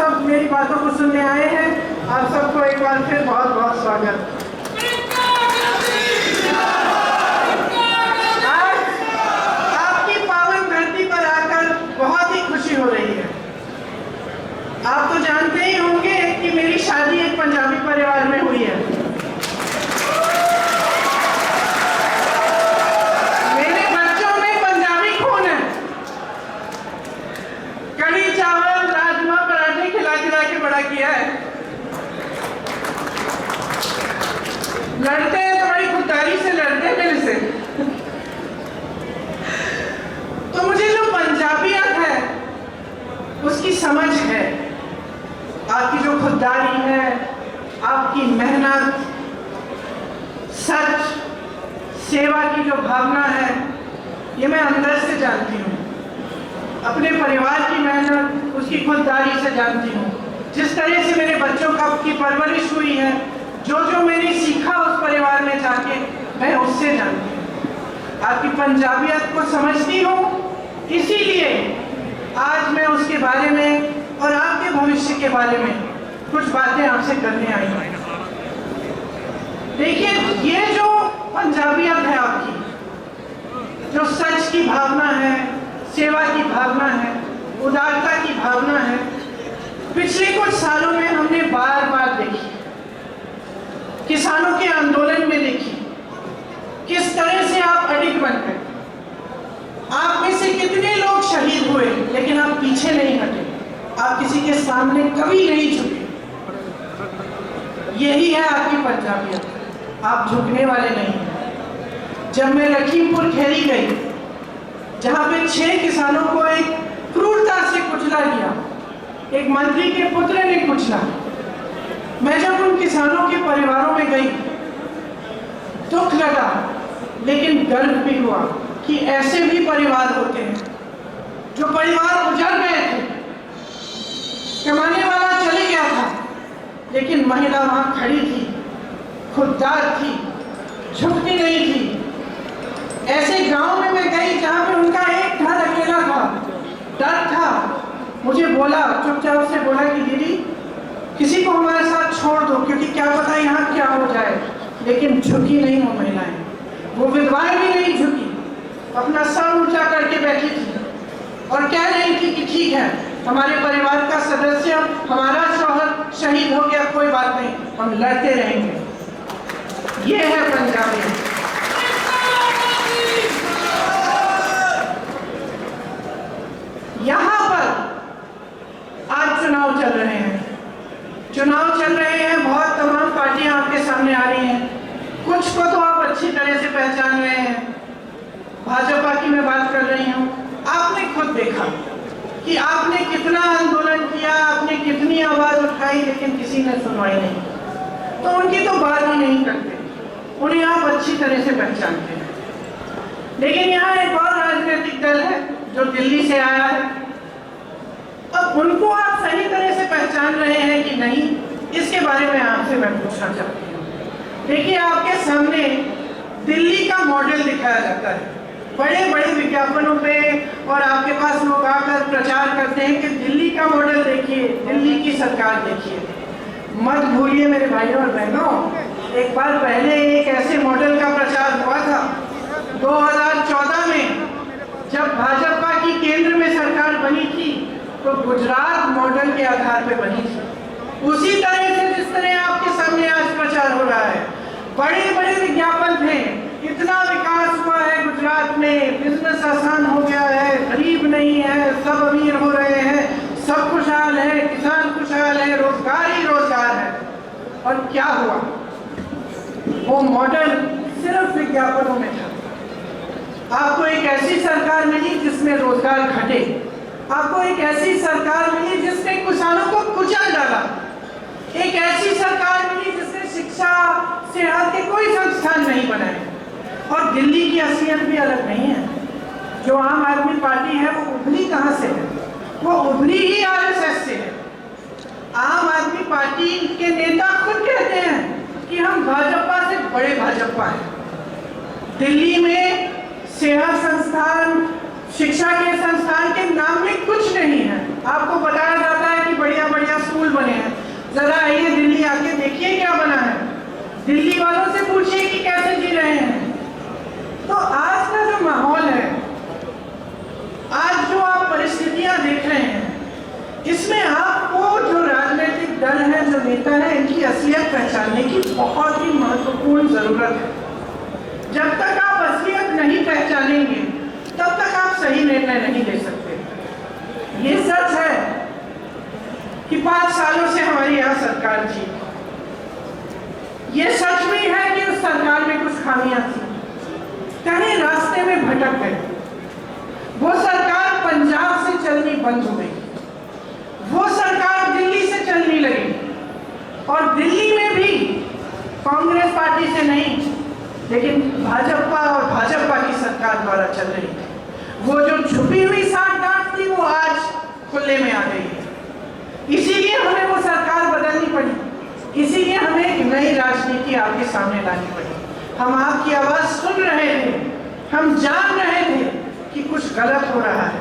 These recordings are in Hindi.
सब मेरी बातों को सुनने आए हैं। आप सबको एक बार फिर बहुत बहुत स्वागत। आज आपकी पावन धरती पर आकर बहुत ही खुशी हो रही है। आप तो जानते ही होंगे कि मेरी शादी एक पंजाबी परिवार में हुई है। मेरे बच्चों में पंजाबी खून है। कढ़ी चावल राजमा पराठे खिला खिला के बड़ा किया है। लड़ते हैं तो बड़ी खुददारी से लड़ते हैं मेरे से। तो मुझे जो पंजाबियत है उसकी समझ है। आपकी जो खुददारी है, आपकी मेहनत, सच, सेवा की जो भावना है, ये मैं अंदर से जानती हूँ। अपने परिवार की मेहनत, उसकी खुददारी से जानती हूँ। जिस तरह से मेरे बच्चों की परवरिश हुई है, जो जो मैंने सीखा उस परिवार में जाके, मैं उससे जानती हूँ। आपकी पंजाबियत को समझती हूँ, इसीलिए आज मैं उसके बारे में और आपके भविष्य के बारे में कुछ बातें आपसे करने आई हूँ। देखिए, ये जो पंजाबियत है आपकी, जो सच की भावना है, सेवा की भावना है, उदारता की भावना है, पिछले कुछ सालों में हमने बार बार देखी। किसानों के आंदोलन में देखी किस तरह से आप अडिग बन गए। आप में से कितने लोग शहीद हुए, लेकिन आप पीछे नहीं हटे। आप किसी के सामने कभी नहीं झुके। यही है आपकी पंजाबियत। आप झुकने वाले नहीं हैं। जब मैं लखीमपुर खेरी गई, जहां पे 6 किसानों को एक क्रूरता से कुचला गया, एक मंत्री के पुत्र ने कुचला, मैं जब उन किसानों के परिवारों में गई, दुख लगा, लेकिन गर्व भी हुआ कि ऐसे भी परिवार होते हैं। जो परिवार उजड़ गए थे, कमाने वाला चले गया था, लेकिन महिला वहां खड़ी थी, खुददार थी, झुकती नहीं थी। ऐसे गांव में मैं गई जहां पे उनका एक घर अकेला था, डर था। मुझे बोला, चुपचाप से बोला कि दीदी किसी को हमारे साथ छोड़ दो, क्योंकि क्या पता यहाँ क्या हो जाए। लेकिन झुकी नहीं वो महिलाएं, वो विधवाएं भी नहीं झुकी, अपना सर ऊंचा करके बैठी थी और कह रही थी कि ठीक है, हमारे परिवार का सदस्य, हमारा शौहर शहीद हो गया, कोई बात नहीं, हम लड़ते रहेंगे। ये है पंजाबी। यहाँ पर आज चुनाव चल रहे हैं, बहुत तमाम पार्टियां आपके सामने आ रही हैं। कुछ को तो आप अच्छी तरह से पहचान रहे हैं। भाजपा की मैं बात कर रही हूँ। आपने खुद देखा कि आपने कितना आंदोलन किया, आपने कितनी आवाज उठाई, लेकिन किसी ने सुनवाई नहीं, तो उनकी तो बात ही नहीं करते। उन्हें आप अच्छी तरह से पहचानते हैं। लेकिन यहाँ एक और राजनीतिक दल है जो दिल्ली से आया है। अब उनको आप सही तरह से पहचान रहे हैं कि नहीं, इसके बारे में आपसे मैं पूछना चाहती हूँ। देखिए, आपके सामने दिल्ली का मॉडल दिखाया जाता है बड़े बड़े विज्ञापनों पे, और आपके पास लोग आकर प्रचार करते हैं कि दिल्ली का मॉडल देखिए, दिल्ली की सरकार देखिए। मत भूलिए मेरे भाइयों और बहनों, एक बार पहले एक ऐसे मॉडल का प्रचार हुआ था 2014 में, जब भाजपा की केंद्र में सरकार बनी थी, तो गुजरात मॉडल के आधार पर बनी थी। उसी तरह से जिस तरह आपके सामने आज प्रचार हो रहा है, बड़े बड़े विज्ञापन थे, इतना विकास हुआ है गुजरात में, बिजनेस आसान हो गया है, गरीब नहीं है, सब अमीर हो रहे हैं, सब खुशहाल है, किसान खुशहाल है, रोजगार ही रोजगार है। और क्या हुआ? वो मॉडल सिर्फ विज्ञापनों में था। आपको एक ऐसी सरकार मिली जिसमें रोजगार घटे, आपको एक ऐसी सरकार मिली जिसने किसानों को कुचल डाला, एक ऐसी सरकार मिली जिसने शिक्षा, सेहत के कोई संस्थान नहीं बनाए। और दिल्ली की असलियत भी अलग नहीं है। जो आम आदमी पार्टी है वो उभरी कहाँ से है? वो उभरी ही आरएसएस से है। आम आदमी पार्टी के नेता खुद कहते हैं कि हम भाजपा से बड़े भाजपा हैं। दिल्ली में सेवा संस्थान, शिक्षा के संस्थान के नाम में कुछ नहीं है। आपको बताया जाता है कि बढ़िया बढ़िया दिल्ली वालों से पूछिए कि कैसे जी रहे हैं। तो आज का जो माहौल है, आज जो आप परिस्थितियां देख रहे हैं, इसमें आपको जो राजनीतिक दल है, जो नेता है, इनकी असलियत पहचानने की बहुत ही महत्वपूर्ण जरूरत है। जब तक आप असलियत नहीं पहचानेंगे तब तक आप सही निर्णय नहीं ले सकते। ये सच है कि 5 सालों से हमारी यहाँ सरकार थी। ये सच भी है कि उस सरकार में कुछ खामियां थी, कहीं रास्ते में भटक गए। वो सरकार पंजाब से चलनी बंद हो गई, वो सरकार दिल्ली से चलने लगी, और दिल्ली में भी कांग्रेस पार्टी से नहीं, लेकिन भाजपा और भाजपा की सरकार द्वारा चल रही थी। वो जो छुपी हुई साठ-गांठ थी, वो आज खुले में आ गई है। इसीलिए हमें वो सरकार बदलनी पड़ी, इसीलिए हमें एक नई राजनीति आपके सामने लानी पड़ी। हम आपकी आवाज सुन रहे थे, हम जान रहे थे कि कुछ गलत हो रहा है,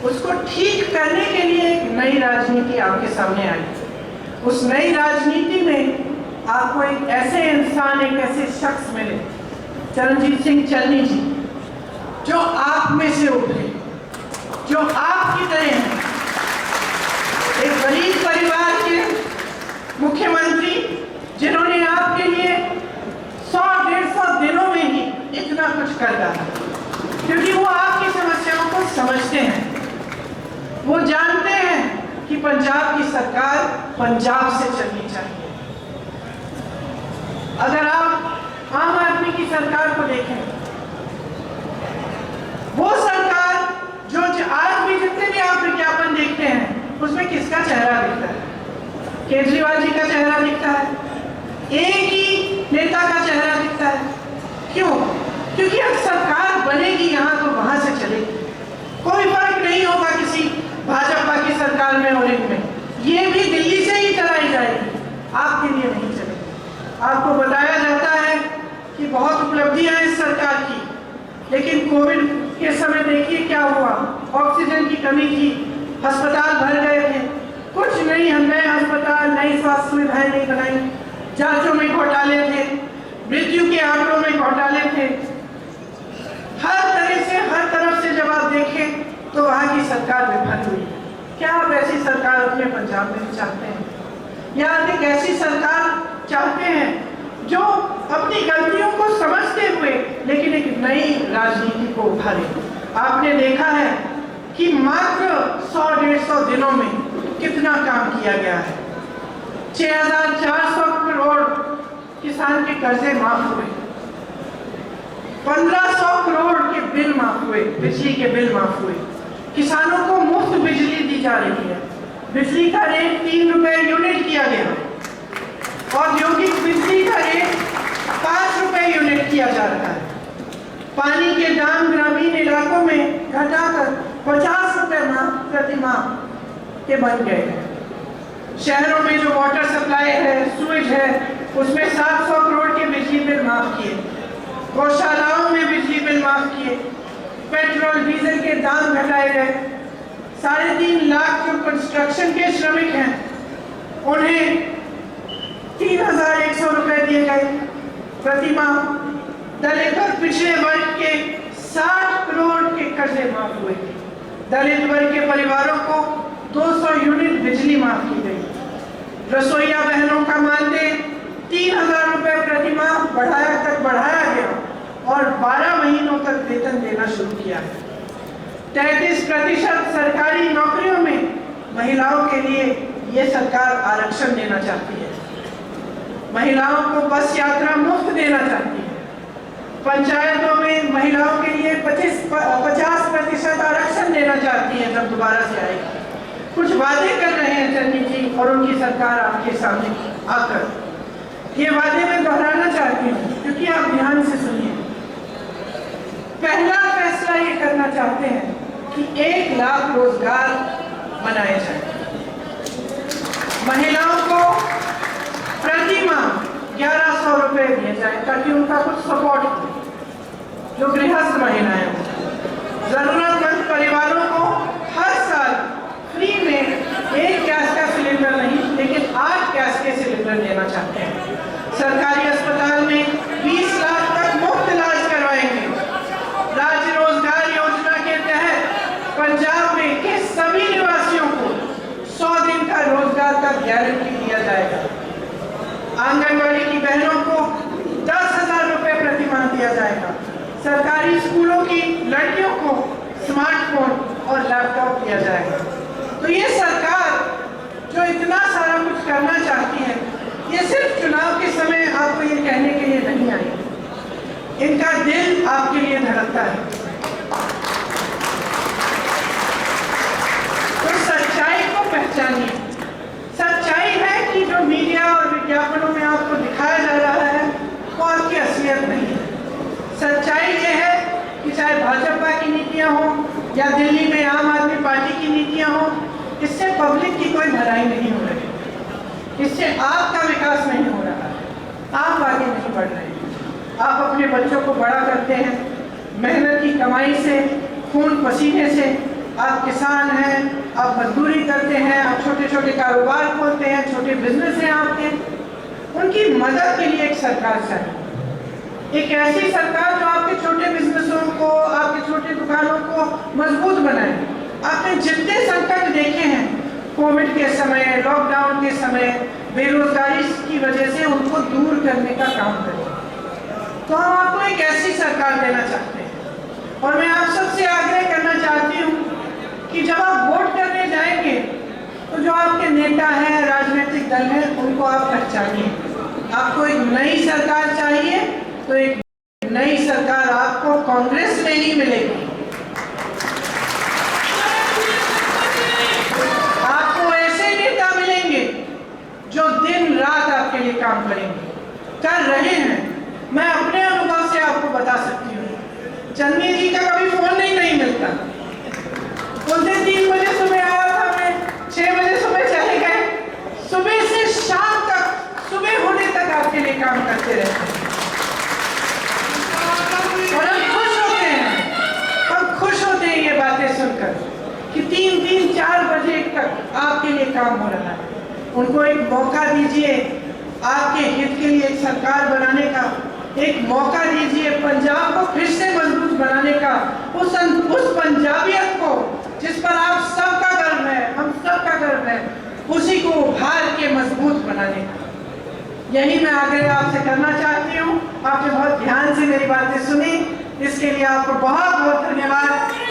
उसको ठीक करने के लिए एक नई राजनीति आपके सामने आई। उस नई राजनीति में आपको एक ऐसे इंसान, एक ऐसे शख्स मिले, चरणजीत सिंह चन्नी जी, जो आप में से उभरे, जो आपकी तरह हैं, एक गरीब परिवार के मुख्यमंत्री, जिन्होंने आपके लिए 100-150 दिनों में ही इतना कुछ कर डाला, क्योंकि वो आपकी समस्याओं को समझते हैं। वो जानते हैं कि पंजाब की सरकार पंजाब से चलनी चाहिए। अगर आप आम आदमी की सरकार को देखें, वो सरकार जो आज भी जितने भी आप विज्ञापन देखते हैं, उसमें किसका चेहरा दिखता है? केजरीवाल जी का चेहरा दिखता है, एक ही नेता का चेहरा दिखता है। क्यों? क्योंकि अब सरकार बनेगी यहाँ तो वहां से चलेगी, कोई फर्क नहीं होगा किसी भाजपा की सरकार में और इनमें, ये भी दिल्ली से ही चलाई जाएगी, आपके लिए नहीं चलेगी। आपको बताया जाता है कि बहुत उपलब्धियां हैं इस सरकार की, लेकिन कोविड के समय देखिए क्या हुआ, ऑक्सीजन की कमी थी, अस्पताल भर गए थे, कुछ नहीं, हम नए अस्पताल, नई स्वास्थ्य सुविधाएं नहीं बनाई, जांचों में घोटाले थे, मृत्यु के आंकड़ों में घोटाले थे, हर तरह से, हर तरफ से जब आप देखें तो वहां की सरकार विफल हुई। क्या आप ऐसी सरकार अपने पंजाब में चाहते हैं, या आप एक ऐसी सरकार चाहते हैं जो अपनी गलतियों को समझते हुए लेकिन एक नई राजनीति को उभारे? आपने देखा है कि मात्र 100-150 दिनों में कितना काम किया गया है। 6400 करोड़ किसान के कर्जे माफ हुए, 1500 करोड़ के बिल माफ हुए, बिजली के बिल माफ हुए, किसानों को मुफ्त बिजली दी जा रही है, बिजली का रेट 3 रुपए यूनिट किया गया, औद्योगिक बिजली का रेट 5 रुपए यूनिट किया जा रहा है, पानी के दाम ग्रामीण इलाकों में घटाकर 50 रुपए प्रति माह के बन गए हैं। शहरों में जो वाटर सप्लाई है, सूएज है, उसमें 700 करोड़ के बिजली बिल माफ किए, गौशालाओं में बिजली बिल माफ किए, पेट्रोल डीजल के दाम घटाए गए, 3.5 लाख जो कंस्ट्रक्शन के श्रमिक हैं उन्हें 3100 रुपए दिए गए प्रति माह। दलित और पिछड़े वर्ग के 60 करोड़ के कर्जे माफ हुए। दलित वर्ग के परिवारों को 200 यूनिट बिजली माफ की गई। रसोईया बहनों का मानदेय 3000 रुपए प्रति माह बढ़ाया गया और 12 महीनों तक वेतन देना शुरू किया है। 33% सरकारी नौकरियों में महिलाओं के लिए ये सरकार आरक्षण देना चाहती है। महिलाओं को बस यात्रा मुफ्त देना चाहती है। पंचायतों में महिलाओं के लिए 50% आरक्षण देना चाहती है जब दोबारा से आएगी। कुछ वादे कर रहे हैं चन्नी जी और उनकी सरकार आपके सामने आकर। ये वादे मैं दोहराना चाहती हूँ क्योंकि आप ध्यान से सुनिए। पहला फैसला ये करना चाहते हैं कि 1 लाख रोजगार बनाए जाए। महिलाओं को प्रति माह 1100 रुपए दिए जाए ताकि उनका कुछ सपोर्ट हो, जो गृहस्थ महिलाएं हो। जरूरतमंद परिवारों को हर साल फ्री में 1 गैस का सिलेंडर नहीं लेकिन 8 गैस के सिलेंडर देना चाहते हैं। सरकारी अस्पताल लड़कियों को स्मार्टफोन और लैपटॉप दिया जाएगा। तो ये सरकार जो इतना सारा कुछ करना चाहती है, ये सिर्फ चुनाव के समय आपको ये कहने के लिए नहीं आई, इनका दिल आपके लिए धड़कता है। तो सच्चाई को पहचानिए। सच्चाई है कि जो मीडिया और विज्ञापनों में आपको दिखाया जा रहा है वो आपकी असलियत नहीं है। सच्चाई ये है कि चाहे भाजपा की नीतियां हो या दिल्ली में आम आदमी पार्टी की नीतियां हो, इससे पब्लिक की कोई भलाई नहीं हो रही, इससे आपका विकास नहीं हो रहा है, आप आगे नहीं बढ़ रहे हैं। आप अपने बच्चों को बड़ा करते हैं मेहनत की कमाई से, खून पसीने से। आप किसान हैं, आप मजदूरी करते हैं, आप छोटे छोटे कारोबार खोलते हैं, छोटे बिजनेस हैं आपके। उनकी मदद के लिए एक सरकार चाहिए, एक ऐसी सरकार जो आपके छोटे बिजनेसों को, आपके छोटे दुकानों को मजबूत बनाए। आपने जितने संकट देखे हैं कोविड के समय, लॉकडाउन के समय, बेरोजगारी की वजह से, उनको दूर करने का काम करें। तो हम आपको एक ऐसी सरकार देना चाहते हैं। और मैं आप सबसे आग्रह करना चाहती हूँ कि जब आप वोट करने जाएंगे तो जो आपके नेता हैं, राजनीतिक दल हैं, उनको आप पहचानिए। आपको एक नई सरकार चाहिए तो एक नई सरकार आपको कांग्रेस में ही मिलेगी। आपको ऐसे नेता मिलेंगे जो दिन रात आपके लिए काम करेंगे, कर रहे हैं। मैं अपने अनुभव से आपको बता सकती हूँ, चन्नी जी का कभी फोन नहीं मिलता। उस दिन 3 बजे सुबह आया था, मैं 6 बजे सुबह चले गए। सुबह से शाम तक, सुबह होने तक आपके लिए काम करते रहते हैं। और हम खुश होते हैं, हम खुश होते हैं ये बातें सुनकर कि 3-4 बजे तक आपके लिए काम हो रहा है। उनको एक मौका दीजिए, आपके हित के लिए एक सरकार बनाने का एक मौका दीजिए, पंजाब को फिर से मजबूत बनाने का, उस पंजाबियत को जिस पर आप सबका गर्व है, हम सबका गर्व है, उसी को उभार के मजबूत बनाने का। यही मैं आग्रह आपसे करना चाहती हूँ। आपने बहुत ध्यान से मेरी बातें सुनी, इसके लिए आपको बहुत बहुत धन्यवाद।